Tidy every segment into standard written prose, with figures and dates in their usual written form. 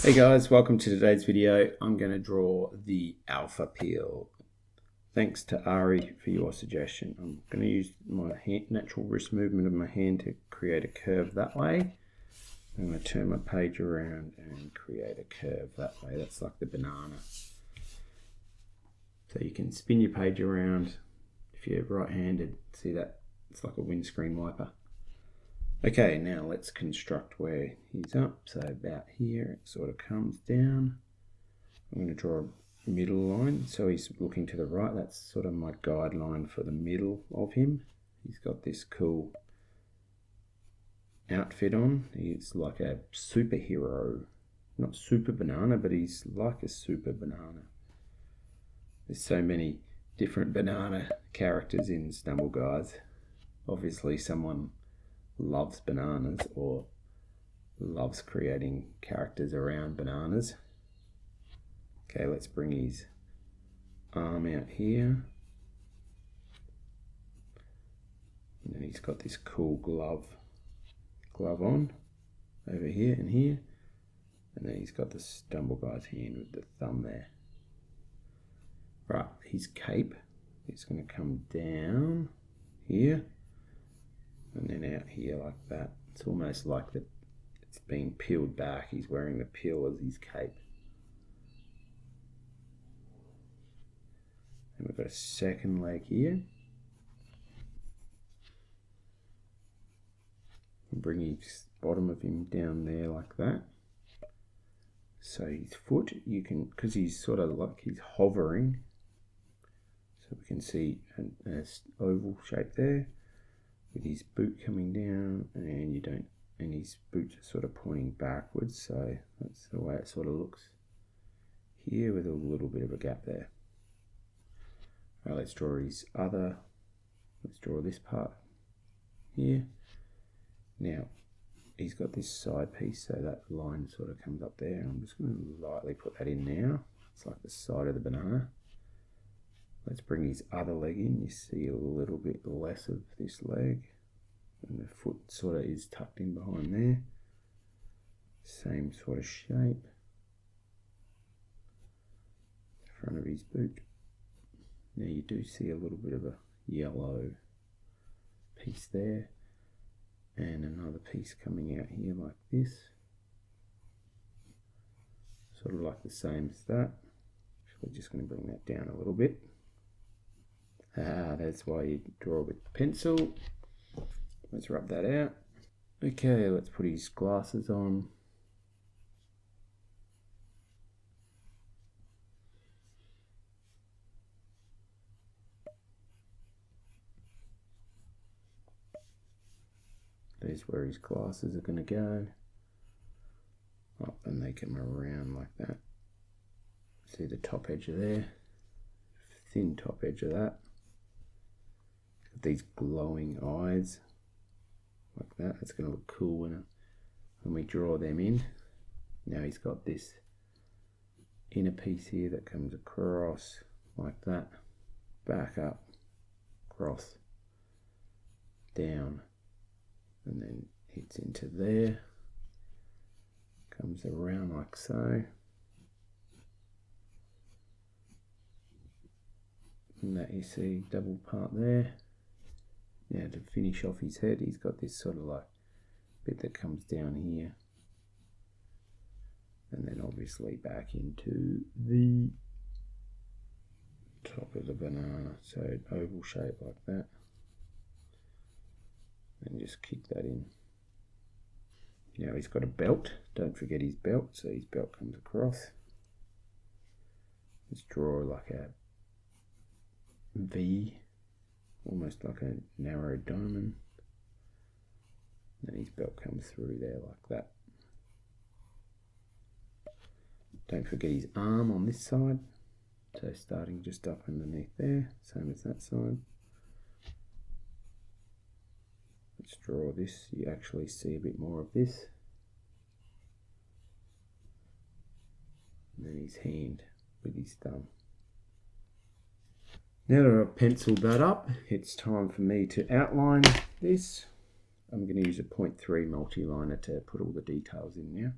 Hey guys, welcome to today's video. I'm going to draw the alpha peel. Thanks to Ari for your suggestion. I'm going to use my natural wrist movement of my hand to create a curve that way. I'm going to turn my page around and create a curve that way. That's like the banana. So you can spin your page around. If you're right-handed, see that? It's like a windscreen wiper. Okay, now let's construct where he's up. So about here, it sort of comes down. I'm going to draw a middle line. So he's looking to the right. That's sort of my guideline for the middle of him. He's got this cool outfit on. He's like a superhero. Not super banana, but he's like a super banana. There's so many different banana characters in Stumble Guys. Obviously someone loves bananas or loves creating characters around bananas. Okay, let's bring his arm out here. And then he's got this cool glove on over here and here. And then he's got the Stumble Guy's hand with the thumb there. Right, his cape is going to come down here and then out here like that. It's almost like it's being peeled back. He's wearing the peel as his cape. And we've got a second leg here. And bring his bottom of him down there like that. So his foot, you can, because he's sort of like he's hovering. So we can see an oval shape there, with his boot coming down, and his boots are sort of pointing backwards, so that's the way it sort of looks here with a little bit of a gap there. Right, let's draw this part here. Now, he's got this side piece, so that line sort of comes up there. I'm just going to lightly put that in now. It's like the side of the banana. Let's bring his other leg in. You see a little bit less of this leg. And the foot sort of is tucked in behind there. Same sort of shape. Front of his boot. Now you do see a little bit of a yellow piece there. And another piece coming out here like this. Sort of like the same as that. We're just going to bring that down a little bit. That's why you draw with pencil. Let's rub that out. Okay, let's put his glasses on. There's where his glasses are going to go. Up and they come around like that. See the top edge of there? Thin top edge of that. These glowing eyes like that. It's going to look cool when we draw them in. Now he's got this inner piece here that comes across like that, back up, across, down, and then hits into there, comes around like so, and that you see double part there. Now to finish off his head, he's got this sort of like bit that comes down here. And then obviously back into the top of the banana. So oval shape like that. And just kick that in. Now he's got a belt. Don't forget his belt. So his belt comes across. Let's draw like a V. Almost like a narrow diamond. And his belt comes through there like that. Don't forget his arm on this side. So starting just up underneath there, same as that side. Let's draw this. You actually see a bit more of this. And then his hand with his thumb. Now that I've penciled that up, it's time for me to outline this. I'm going to use a 0.3 multi-liner to put all the details in now.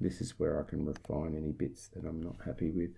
this is where I can refine any bits that I'm not happy with.